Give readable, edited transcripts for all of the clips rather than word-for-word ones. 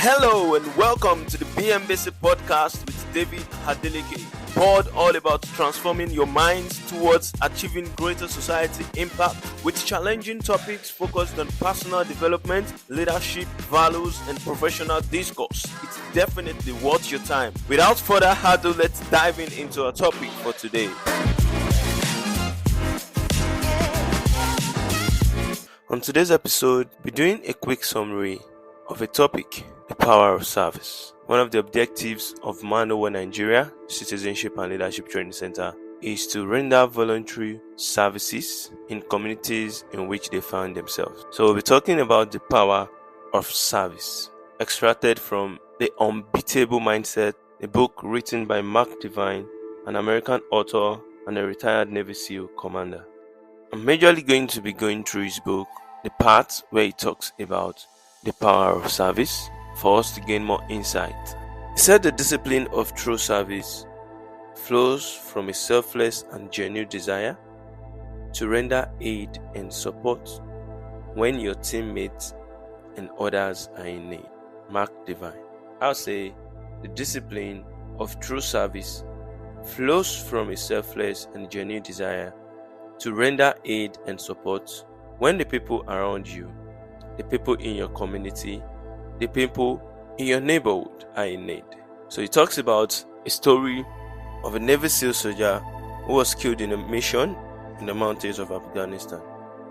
Hello and welcome to the BMBC podcast with David Hadeleke. Pod all about transforming your minds towards achieving greater society impact with challenging topics focused on personal development, leadership, values, and professional discourse. It's definitely worth your time. Without further ado, let's dive into our topic for today. On today's episode, we're doing a quick summary of a topic, the power of service. One of the objectives of Man Over Nigeria Citizenship and Leadership Training Center is to render voluntary services in communities in which they find themselves. So we'll be talking about the power of service, extracted from The Unbeatable Mindset, a book written by Mark Divine, an American author and a retired Navy SEAL commander. I'm majorly going to be going through his book, the part where he talks about the power of service, for us to gain more insight. He said the discipline of true service flows from a selfless and genuine desire to render aid and support when your teammates and others are in need. Mark Divine. I'll say the discipline of true service flows from a selfless and genuine desire to render aid and support when the people around you, the people in your community, the people in your neighborhood are in need. So he talks about a story of a Navy SEAL soldier who was killed in a mission in the mountains of Afghanistan.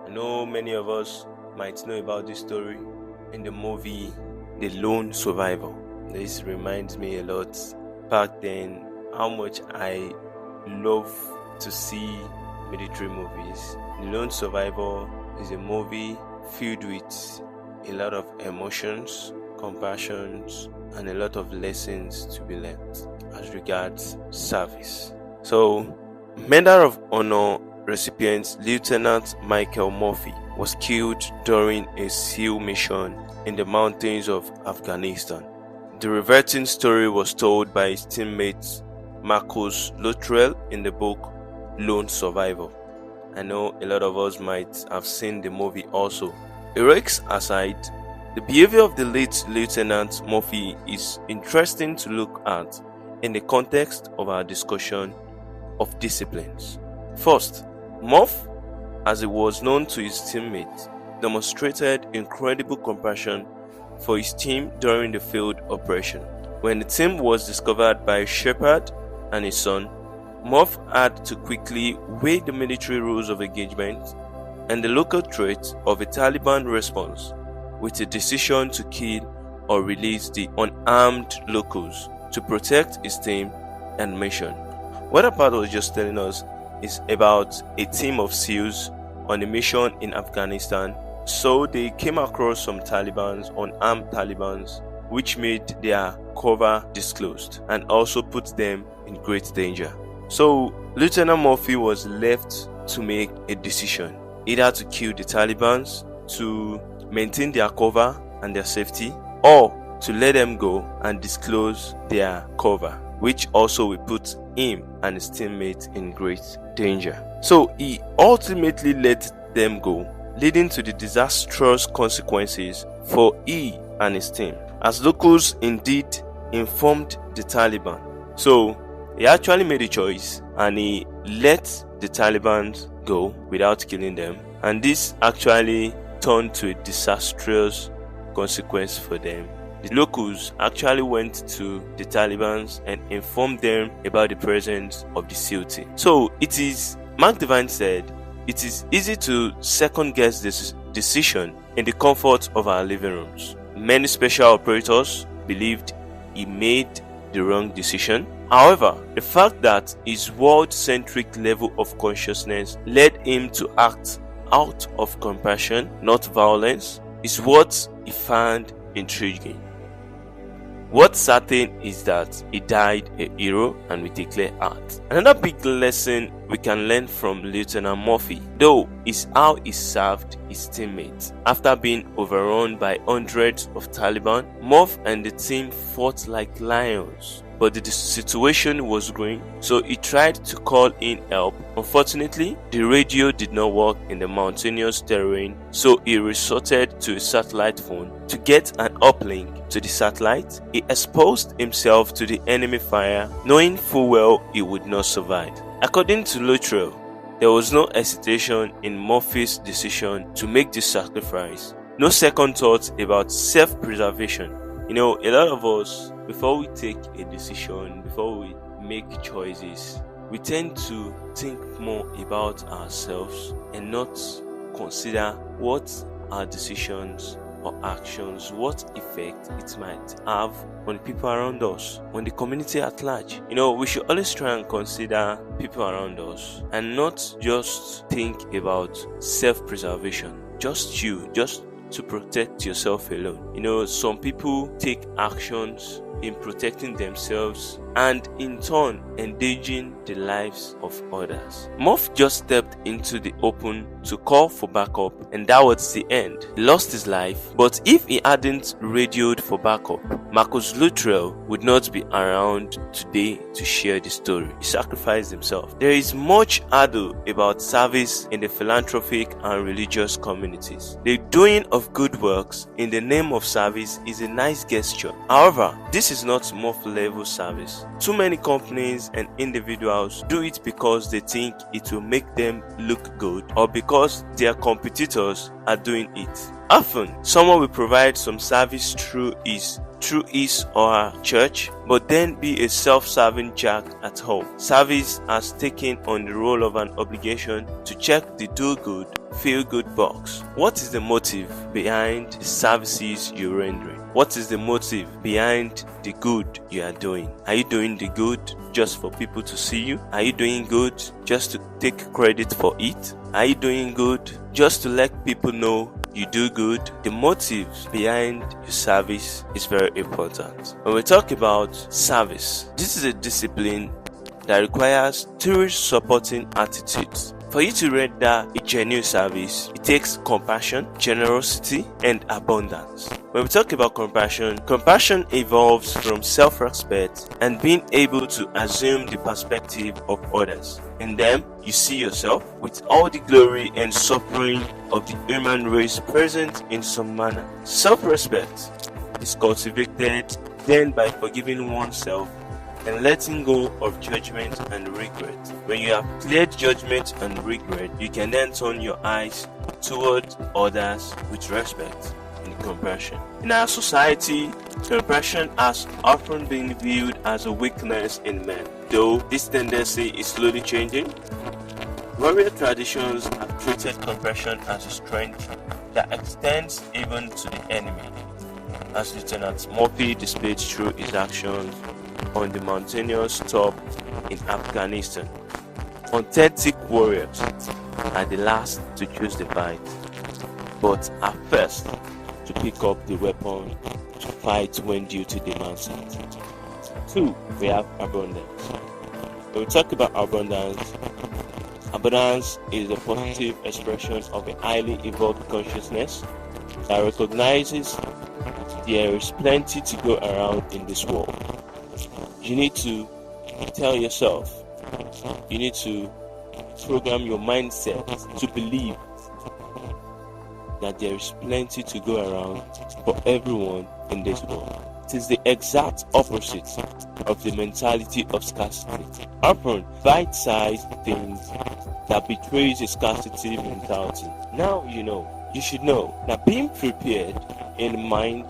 I know many of us might know about this story in the movie The Lone Survivor. This reminds me a lot back then how much I love to see military movies. The Lone Survivor is a movie filled with a lot of emotions, compassions, and a lot of lessons to be learned as regards service. So, Medal of Honor recipient Lieutenant Michael Murphy was killed during a SEAL mission in the mountains of Afghanistan. The reverting story was told by his teammate Marcus Luttrell in the book Lone Survivor. I know a lot of us might have seen the movie also. Heroics aside, the behavior of the late Lieutenant Murphy is interesting to look at in the context of our discussion of disciplines. First, Murph, as he was known to his teammates, demonstrated incredible compassion for his team during the field operation. When the team was discovered by Shepard and his son, Murph had to quickly weigh the military rules of engagement and the local threat of a Taliban response with a decision to kill or release the unarmed locals to protect his team and mission. What that part was just telling us is about a team of SEALs on a mission in Afghanistan. So they came across some Talibans, unarmed Talibans, which made their cover disclosed and also put them in great danger. So Lieutenant Murphy was left to make a decision, either to kill the Talibans to maintain their cover and their safety, or to let them go and disclose their cover, which also will put him and his teammates in great danger. So he ultimately let them go, leading to the disastrous consequences for he and his team, as locals indeed informed the Taliban. So he actually made a choice and he let the Taliban go without killing them, and this actually turned to a disastrous consequence for them. The locals actually went to the Taliban and informed them about the presence of the SEAL team. So Mark Divine said, it is easy to second guess this decision in the comfort of our living rooms. Many special operators believed he made the wrong decision. However, the fact that his world-centric level of consciousness led him to act out of compassion, not violence, is what he found intriguing. What's certain is that he died a hero and with a clear heart. Another big lesson we can learn from Lieutenant Murphy, though, is how he served his teammates. After being overrun by hundreds of Taliban, Murphy and the team fought like lions but the situation was growing, so he tried to call in help. Unfortunately, the radio did not work in the mountainous terrain, so he resorted to a satellite phone. To get an uplink to the satellite, he exposed himself to the enemy fire, knowing full well he would not survive. According to Luttrell, there was no hesitation in Murphy's decision to make this sacrifice. No second thoughts about self-preservation. A lot of us, before we take a decision, before we make choices, we tend to think more about ourselves and not consider what our decisions or actions, what effect it might have on people around us, on the community at large. We should always try and consider people around us and not just think about self-preservation. Just to protect yourself alone. Some people take actions in protecting themselves and in turn endangering the lives of others. Muff just stepped into the open to call for backup, and that was the end. He lost his life, but if he hadn't radioed for backup, Marcus Luttrell would not be around today to share the story. He sacrificed himself. There is much ado about service in the philanthropic and religious communities. The doing of good works in the name of service is a nice gesture. However, this is not Muff level service. Too many companies and individuals do it because they think it will make them look good or because their competitors are doing it. Often, someone will provide some service through his or her church, but then be a self-serving jack at home. Service has taken on the role of an obligation to check the do-good, feel-good box. What is the motive behind the services you're rendering? What is the motive behind the good you are doing? Are you doing the good just for people to see you? Are you doing good just to take credit for it? Are you doing good just to let people know you do good? The motives behind your service is very important. When we talk about service, this is a discipline that requires three supporting attitudes. For you to render a genuine service, it takes compassion, generosity, and abundance. When we talk about compassion evolves from self-respect and being able to assume the perspective of others. In them, you see yourself with all the glory and suffering of the human race present in some manner. Self-respect is cultivated then by forgiving oneself and letting go of judgment and regret. When you have cleared judgment and regret, you can then turn your eyes toward others with respect and compassion. In our society, compassion has often been viewed as a weakness in men. Though this tendency is slowly changing, warrior traditions have treated compassion as a strength that extends even to the enemy, as Lieutenant Murphy displayed through his actions on the mountainous top in Afghanistan. Authentic warriors are the last to choose the fight, but are first to pick up the weapon to fight when duty demands it. 2. We have abundance. When we talk about abundance is a positive expression of a highly evolved consciousness that recognizes there is plenty to go around in this world. You need to tell yourself, you need to program your mindset to believe that there is plenty to go around for everyone in this world. It is the exact opposite of the mentality of scarcity. Often, bite-sized things that betrays a scarcity mentality. Now you should know that being prepared in mind,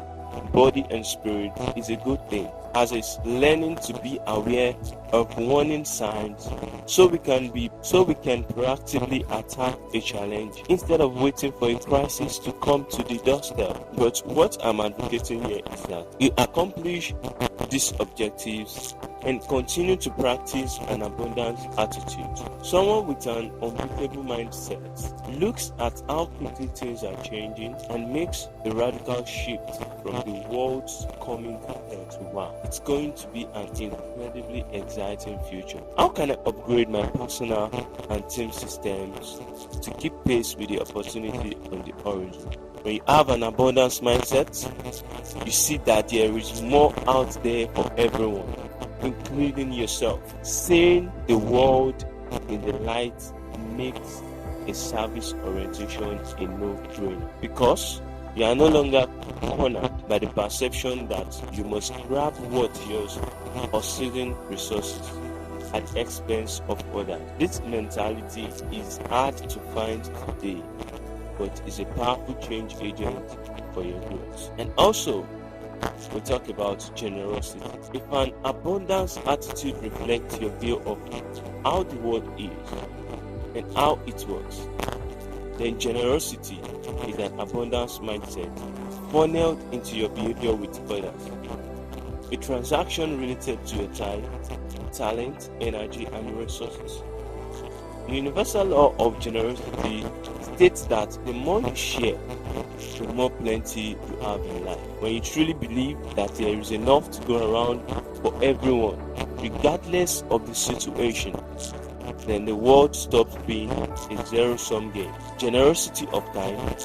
body and spirit is a good thing, as is learning to be aware of warning signs so we can proactively attack a challenge instead of waiting for a crisis to come to the doorstep. But what I'm advocating here is that you accomplish these objectives and continue to practice an abundance attitude. Someone with an unbeatable mindset looks at how quickly things are changing and makes a radical shift from the world's coming to wow. It's going to be an incredibly exciting future. How can I upgrade my personal and team systems to keep pace with the opportunity on the horizon? When you have an abundance mindset, you see that there is more out there for everyone. including yourself. Seeing the world in the light makes a service orientation a no-brainer, because you are no longer cornered by the perception that you must grab what's yours or ceding resources at the expense of others. This mentality is hard to find today, but is a powerful change agent for your growth. And also, we talk about generosity. If an abundance attitude reflects your view of how the world is and how it works, then generosity is an abundance mindset funneled into your behavior with others. A transaction related to your time, talent, energy, and resources. The universal law of generosity states that the more you share, the more plenty you have in life. When you truly believe that there is enough to go around for everyone, regardless of the situation, then the world stops being a zero-sum game. Generosity of time,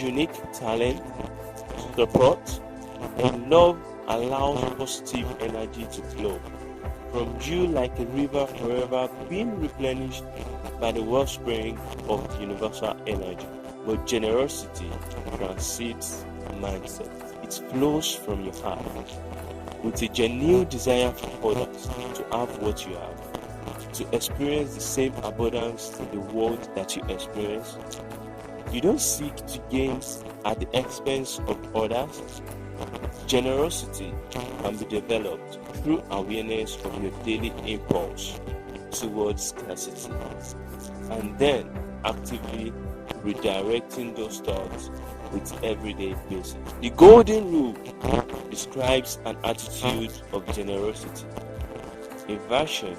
unique talent, support, and love allows positive energy to flow from you like a river, forever being replenished by the wellspring of the universal energy. But generosity transcends mindset. It flows from your heart with a genuine desire for others to have what you have, to experience the same abundance in the world that you experience. You don't seek to gain at the expense of others. Generosity can be developed through awareness of your daily impulse towards scarcity, and then actively redirecting those thoughts with everyday basis. The golden rule describes an attitude of generosity, a version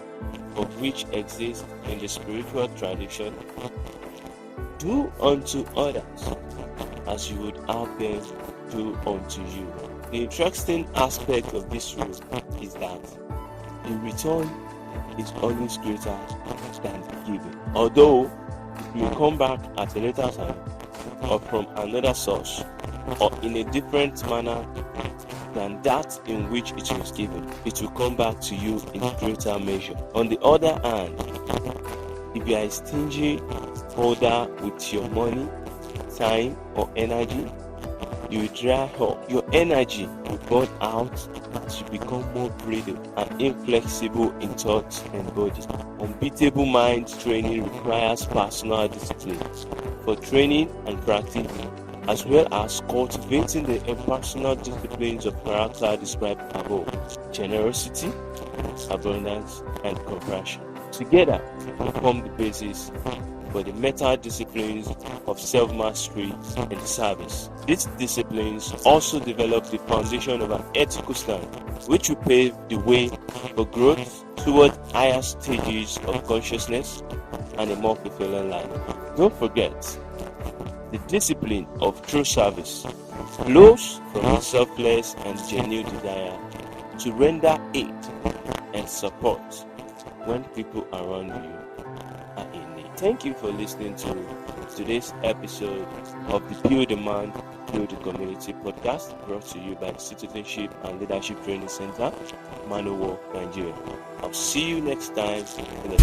of which exists in the spiritual tradition. Do unto others as you would have them do unto you. The interesting aspect of this rule is that the return is always greater than the giving. Although it may come back at a later time or from another source or in a different manner than that in which it was given, it will come back to you in greater measure. On the other hand, if you are a stingy holder with your money, time, or energy, you will dry up. Your energy will burn out as you become more brittle and inflexible in thought and body. Unbeatable mind training requires personal discipline for training and practice, as well as cultivating the impersonal disciplines of character described above: generosity, abundance, and compassion. Together, form the basis for the meta disciplines of self-mastery and service. These disciplines also develop the foundation of an ethical stand, which will pave the way for growth toward higher stages of consciousness and a more fulfilling life. Don't forget, the discipline of true service flows from a selfless and genuine desire to render aid and support when people around you are in need. Thank you for listening to today's episode of the Build Demand, Build the Community podcast, brought to you by the Citizenship and Leadership Training Center, Manowo, Nigeria. I'll see you next time in the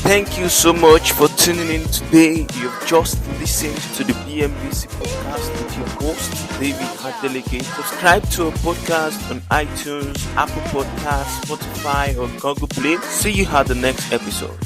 Thank you so much for tuning in today. You've just listened to the BMBC podcast with your host, David Adeleke. Subscribe to our podcast on iTunes, Apple Podcasts, Spotify, or Google Play. See you at the next episode.